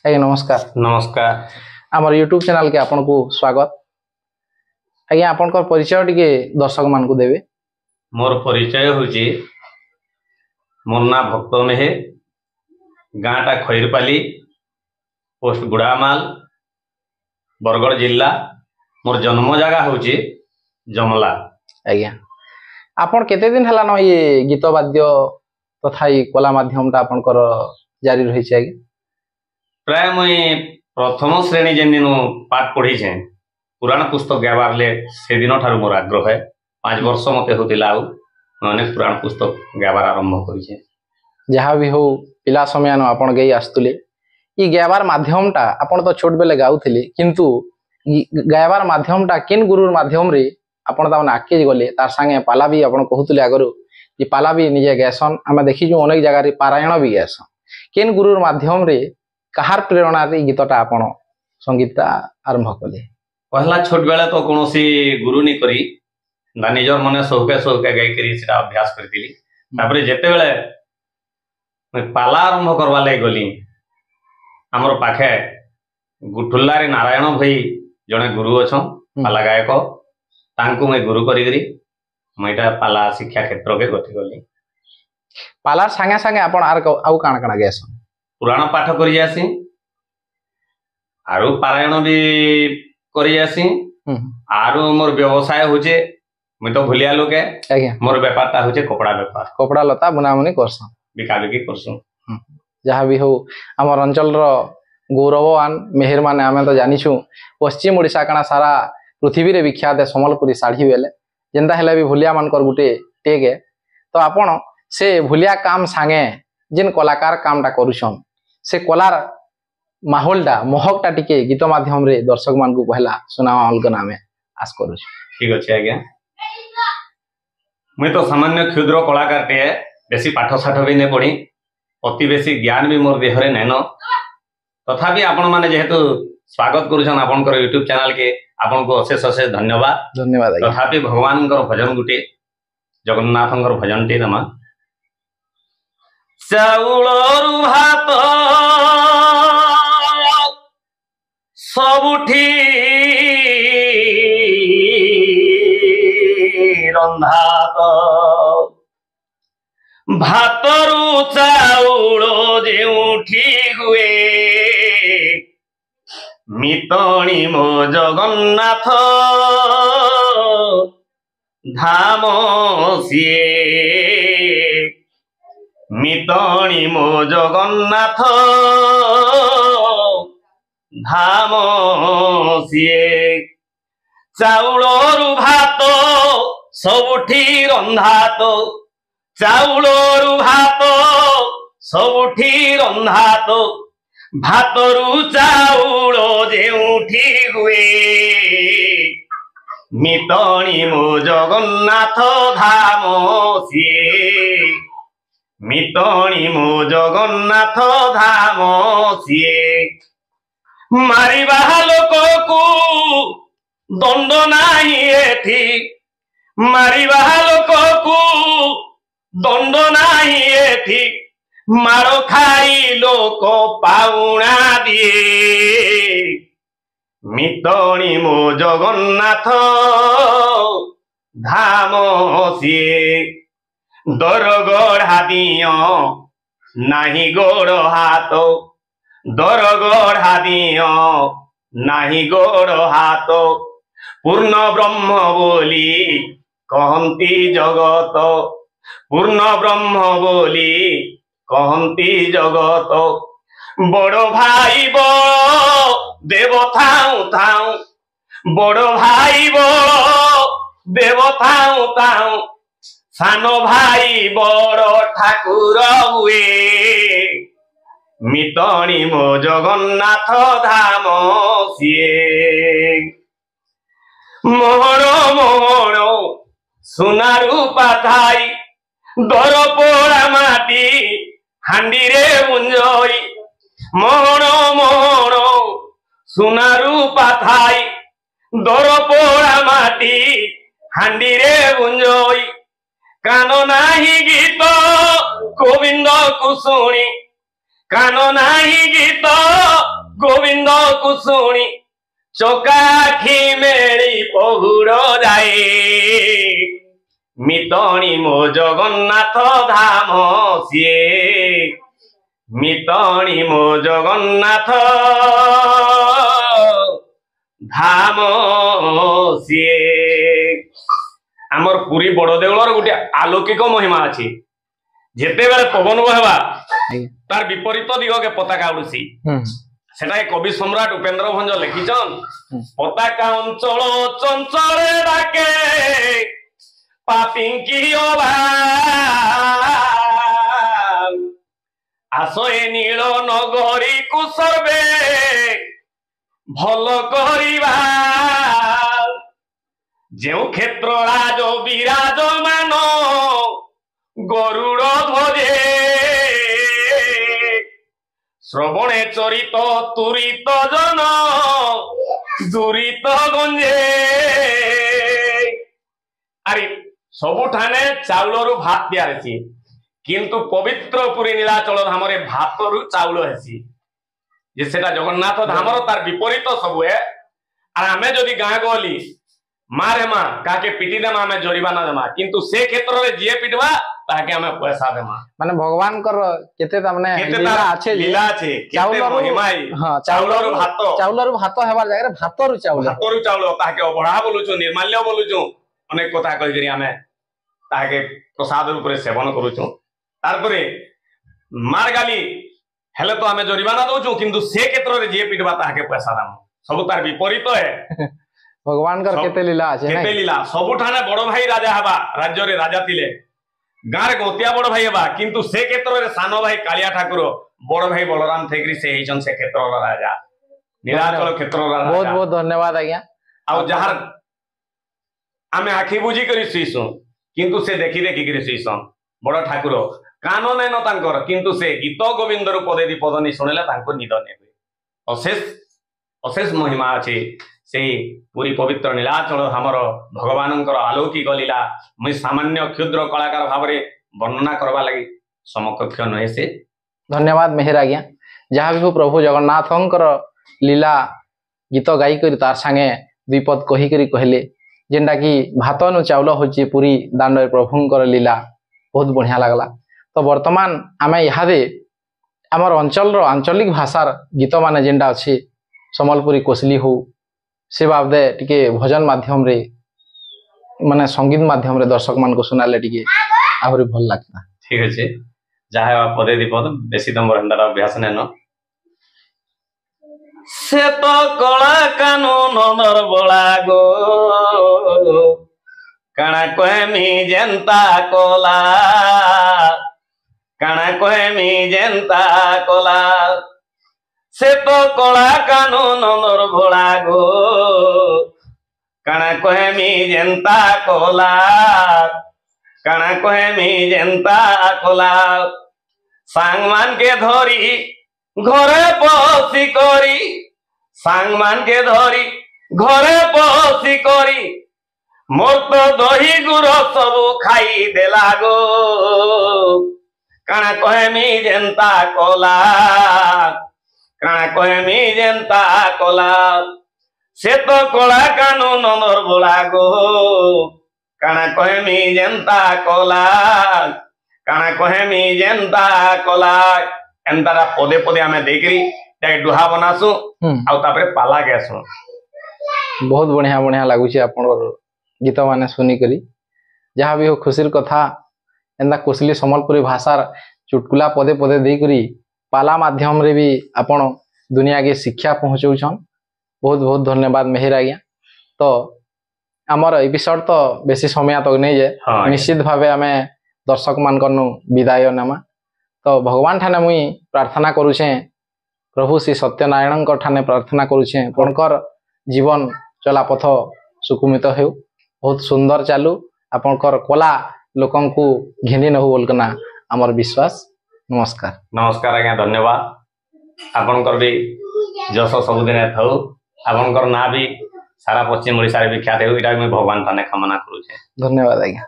आज्ञा नमस्कार। नमस्कार। आमर यूट्यूब चैनल के आपन को स्वागत। आज्ञा आपन को परिचय टिके दर्शक मान को देवे। मोर परिचय होची मोर ना भक्त मेहे गाँटा खैरपाली पोस्ट गुड़ामाल बरगढ़ जिला मोर जन्म जगह होची जमला। आज्ञा आपन केते दिन हला न ये गीत वाद्य तथा ये कला माध्यम ता आपन कर जारी रही छै। आज्ञा प्राय मुई प्रथम श्रेणी जेन दिन पाठ पढ़ी छे पुराण पुस्तक गाबार ले से दिन ठार मोर आग्रह है। 5 वर्ष मते होतिला अनेक पुराण पुस्तक गाबार आरंभ करी छे। जहाँ भी हो पिला समय न आपन गई आस्तुले ई गाबार माध्यम ता आपन तो छोट बेले गाउथिले किंतु गाबार माध्यम ता किन गुरुर माध्यम रे आपन ता आके गले तार संगे पाला भी आपन कहूतले आगरो ये पाला भी निजे गैसन आमे देखि जो अनेक जगह रे पारायण भी गैसन किन गुरुर माध्यम रे कहार प्रेरणा रे गीतटा आपण संगीत आरंभ कले। पहला छोट बेले तो कोनोसी गुरु नि करी ना निजर मने सोके गाई करी सेटा अभ्यास करतिली। तापरे जेते बेले मैं पाला आरंभ करवा ले गली हमर पाखे गुठुल्ला रे नारायण भाई जने गुरु अछन पाला गायक तांको मैं गुरु करी करी मैटा पाला शिक्षा क्षेत्र के गति गली। पालार संगे संगे आपण आउ काना काना गैसन पुराण पाठ करी आसी आरु पारायण भी करी आसी आरु मोर व्यवसाय होचे मैं तो भुलिया लोके आज्ञा मोर व्यापारटा होचे कपड़ा लता बुनामुनी करसन बिका बिकी करसु। जहाँ भी हो आमर अंचल रो गौरववान मेहर माने आमे तो जानिछु पश्चिम ओडिशा काना सारा पृथ्वी रे विख्यात है समलपुरी साड़ी बेले जेंता हेले भी भुलिया मानकर गुटे टेग है तो आपण से भुलिया काम सांगे जिन कलाकार कामटा करूछन से कलार माहौलटा महकटा टिके गीत माध्यम रे दर्शक मान को पहला सुनावा अलग नामे आस करू। ठीक अछि आज्ञा मैं तो सामान्य क्षुद्र कलाकार टे बेसी पाठ साठ भी ने पढ़ी अति बेसी ज्ञान भी मोर देहरे नैनो तथापि आपण माने जेहेतु स्वागत करूछन आपण कर YouTube चैनल के आपण को अशेष अशेष धन्यवाद धन्यवाद। तथापि भगवान भजन गुटे जगन्नाथ भजन टे नमा चाउलर भात सबुठी रंधात भातरु चाउल जेउठी हुए मितणी मो जगन्नाथ धाम सिए मितणी मो जगन्नाथ धाम सिए चाउलरु भात सबुठी रंधात चाउलरु भात सबुठी रंधात भातरु चाउल जेउठी हुए मितणी मो जगन्नाथ धाम सिए मितणी मो जगन्नाथ धाम सिए मारिबा लोक को दंड नाही एथि मारिबा लोक को दंड नाही एथि मारो खाई लोक पाउना दिए मितणी मो जगन्नाथ धाम सिए दर गढ़ा दियो नाही गोड़ हाथ दर गढ़ा दियो नाही गोड़ हाथ पूर्ण ब्रह्म बोली कहंती जगत पूर्ण ब्रह्म बोली कहंती जगत बड़ भाई बड़ देव थाऊ थाऊ बड़ भाई बड़ देव थाऊ थाऊ सान भाई बड़ ठाकुर हुए मितणी मो जगन्नाथ धाम सिए मोहन मोहन सुना रूपा थाई दर पोड़ा माटी हांडी रे मुंजई मोहन मोहन सुना रूपा थाई दर पोड़ा माटी हांडी रे मुंजई कानो नाही गीत गोविंद को शुणी कानो नाही गीत गोविंद कुसुणी चोकाखी मेली पहुड़ जाए मितणी मो जगन्नाथ धाम सिए मितणी मो जगन्नाथ धाम सिए आमर पुरी बड़ देउलर गोटे आलौकिक महिमा अछि जेते बेले पवन बहवा तार विपरीत दिग के पताका उड़सी सेटा कवि सम्राट उपेंद्र भंज लिखिछन पताका अंचल चंचले डाके पापिंकी आसए नील नगरी कुसर्वे भल करिबा जो क्षेत्र राज विराजमान गरुड़ ध्वजे श्रवणे चरित तुरित जन दुरित गंजे अरे सबुठाने चाउलरू भात दियासी किंतु पवित्र पुरी नीलाचल धाम रे भातरू चाउल हेसी जे सेटा जगन्नाथ धामर तार विपरीत सब है और आमे जदि गाँ गली मारे माँ काके पिटी देमा आमे जरिमाना देमा किंतु से क्षेत्र रे जे पिटवा ताके आमे पैसा देमा माने भगवान कर केते तमने लीला छे केते महिमाई हां चाउलरू भात हेबार जगह रे भातरू चाउल ताके अबढ़ा बोलुछु निर्माल्य बोलुछु अनेक कथा कहि करी आमे ताके प्रसाद रूप रे सेवन करूछु तार परे मार गाली हेले तो आमे जरिमाना दोछु किंतु से क्षेत्र रे जे पिटवा ताके पैसा दाम सब तार विपरीत है भगवान कर केते लीला আছে केते लीला सबुठाने बड़ भाई राजा हबा राज्य रे राजा थिले गाँ रे गोतिया बड़ भाई हबा किंतु से क्षेत्र रे सानो भाई कालिया ठाकुर बड़ भाई बलराम थेगरी से हिजन से क्षेत्र रा राजा नीलाचल क्षेत्र रा राजा बहुत बहुत धन्यवाद आज्ञा आ जहार आमे आखि बुझी करी सुइसु किंतु से देखि देखि करी सुइसन बड़ ठाकुर कान नै न तांकर किंतु से गीत गोविंद रु पदे दी पद नै सुनेला तांको निद नै हुए अशेष अशेष महिमा अछि से पूरी पवित्र नीलाचल हमर भगवानंकर अलौकिक लीला मुई सामान्य क्षुद्र कलाकार भाव रे वर्णना करबा लागि समकक्ष नहे से धन्यवाद मेहर आज्ञा जहाँ भी प्रभु जगन्नाथंकर लीला गीत गाई करी तार संगे द्विपद कही करी कहले जेनटा कि भात नु चाउल होची पूरी दांड प्रभुंकर लीला बहुत बढ़िया लगला तो वर्तमान आमे इहादे आमर अंचल आंचलिक भाषार गीत माने जेनटा अछि समलपुरी कोसली हो से बाबदे टिके भजन माध्यम रे माने संगीत माध्यम रे दर्शक मान को सुनाले टिके आहुरी भल लागता ठीक अछि जाहे पदे दीपद बेसी नंबर हंदार अभ्यास नेन से तो कला कानून नर बळा गो काना कहमी जनता कोला काना कहमी जनता कोला से तो कला कानून नर भोला गो काना कहमी जनता कोला काना कहमी जनता कोला सांगमान के धरी घरे पसी करी सांगमान के धरी घरे पसी करी मोर तो दही गुड़ सब खाई देला गो काना कहमी जनता कोला काना कहमी जनता कोला से तो कोला कानून नर बोला गो काना कहमी जनता कोला काना कहमी जनता कोला एंतारा पदे पदे आमे देखरी डुहा बनासु आउ तापरे पाला गेसु बहुत बढ़िया बढ़िया लागुची आपण गीत माने सुनी करी जहाँ भी हो खुशीर कथा एंदा कोसली समलपुरी भाषार चुटकुला पदे पदे दे करी पाला माध्यम रे भी आपण दुनिया के शिक्षा पहुंचाउछन बहुत बहुत धन्यवाद मेहर आज्ञा तो आमर एपिसोड तो बेसी समय तक नहीं जे निश्चित भावे आमे दर्शक मान कनु विदाय नेमा तो भगवान ठाने मुई प्रार्थना करूछे प्रभु श्री सत्यनारायण ठाने प्रार्थना करूछे कोनकर जीवन चला पथ सुकुमित हेउ बहुत सुंदर चालू आपनकर कला लोकन को घेनी न हो बोलकना हमर विश्वास नमस्कार नमस्कार आज्ञा धन्यवाद आपनकर भी जस सबुदिन थाउ आपनकर ना भी सारा पश्चिम ओडिसा रे विख्यात हेउ इटा मैं भगवान ठाने कामना करूछे धन्यवाद आज्ञा।